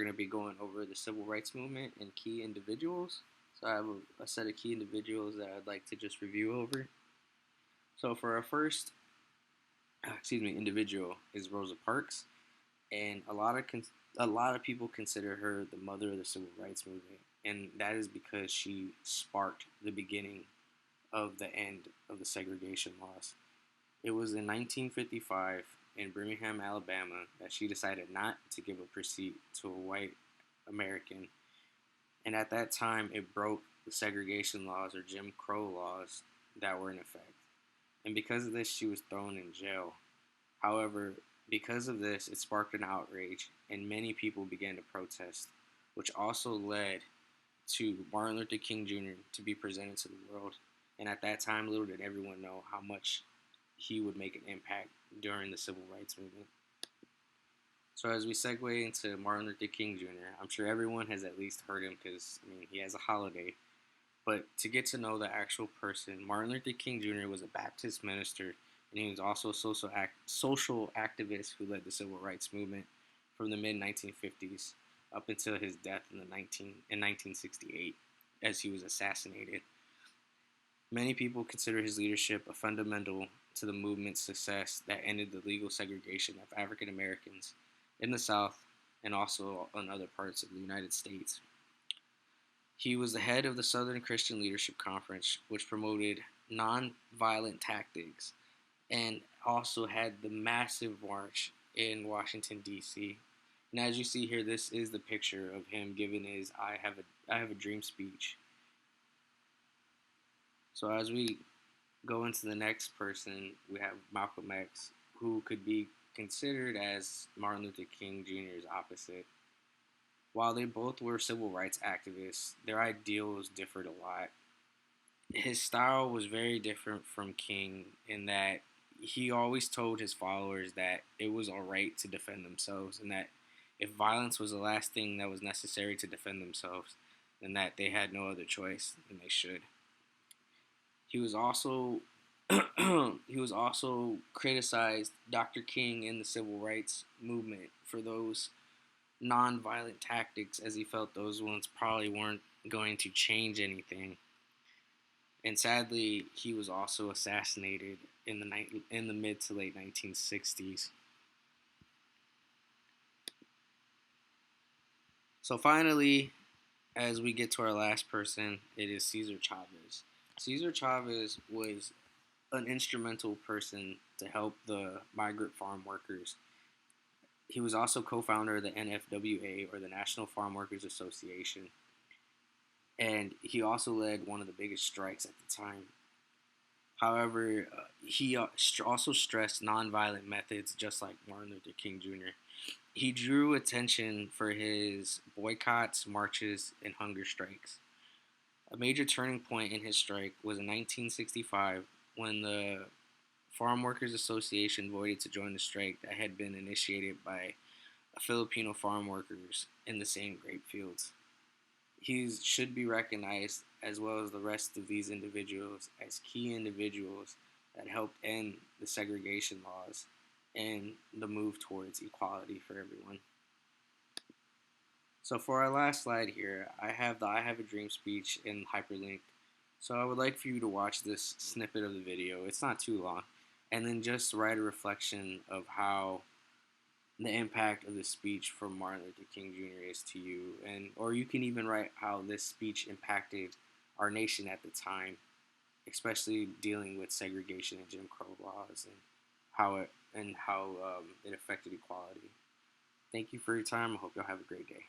going to be going over the civil rights movement and key individuals. So I have a set of key individuals that I'd like to just review over. So for our first, individual is Rosa Parks, and a lot of people consider her the mother of the civil rights movement, and that is because she sparked the beginning of the end of the segregation laws. It was in 1955 in Birmingham, Alabama, that she decided not to give up her seat to a white American. And at that time, it broke the segregation laws or Jim Crow laws that were in effect. And because of this, she was thrown in jail. However, because of this, it sparked an outrage, and many people began to protest, which also led to Martin Luther King Jr. to be presented to the world. And at that time, little did everyone know how much he would make an impact during the civil rights movement. So as we segue into Martin Luther King Jr., I'm sure everyone has at least heard him because he has a holiday. But to get to know the actual person, Martin Luther King Jr. was a Baptist minister, and he was also a social activist who led the civil rights movement from the mid 1950s up until his death in 1968, as he was assassinated. Many people consider his leadership a fundamental to the movement's success that ended the legal segregation of African Americans in the South and also in other parts of the United States. He was the head of the Southern Christian Leadership Conference, which promoted nonviolent tactics and also had the massive march in Washington, D.C. And as you see here, this is the picture of him giving his I have a dream speech. So as we go into the next person, we have Malcolm X, who could be considered as Martin Luther King Jr.'s opposite. While they both were civil rights activists, their ideals differed a lot. His style was very different from King in that he always told his followers that it was alright to defend themselves and that if violence was the last thing that was necessary to defend themselves, then that they had no other choice and they should. He was also he was also criticized Dr. King in the civil rights movement for those nonviolent tactics, as he felt those ones probably weren't going to change anything. And sadly, he was also assassinated in the mid to late 1960s. So finally, as we get to our last person, it is Cesar Chavez. Cesar Chavez was an instrumental person to help the migrant farm workers. He was also co-founder of the NFWA, or the National Farm Workers Association, and he also led one of the biggest strikes at the time. However, he also stressed nonviolent methods, just like Martin Luther King Jr. He drew attention for his boycotts, marches, and hunger strikes. A major turning point in his strike was in 1965 when the Farm Workers Association voted to join the strike that had been initiated by Filipino farm workers in the same grape fields. He should be recognized, as well as the rest of these individuals, as key individuals that helped end the segregation laws and the move towards equality for everyone. So for our last slide here, I have the I Have a Dream speech in hyperlink. So I would like for you to watch this snippet of the video. It's not too long. And then just write a reflection of how the impact of the speech from Martin Luther King Jr. is to you, and or you can even write how this speech impacted our nation at the time, especially dealing with segregation and Jim Crow laws and how it affected equality. Thank you for your time. I hope you'll have a great day.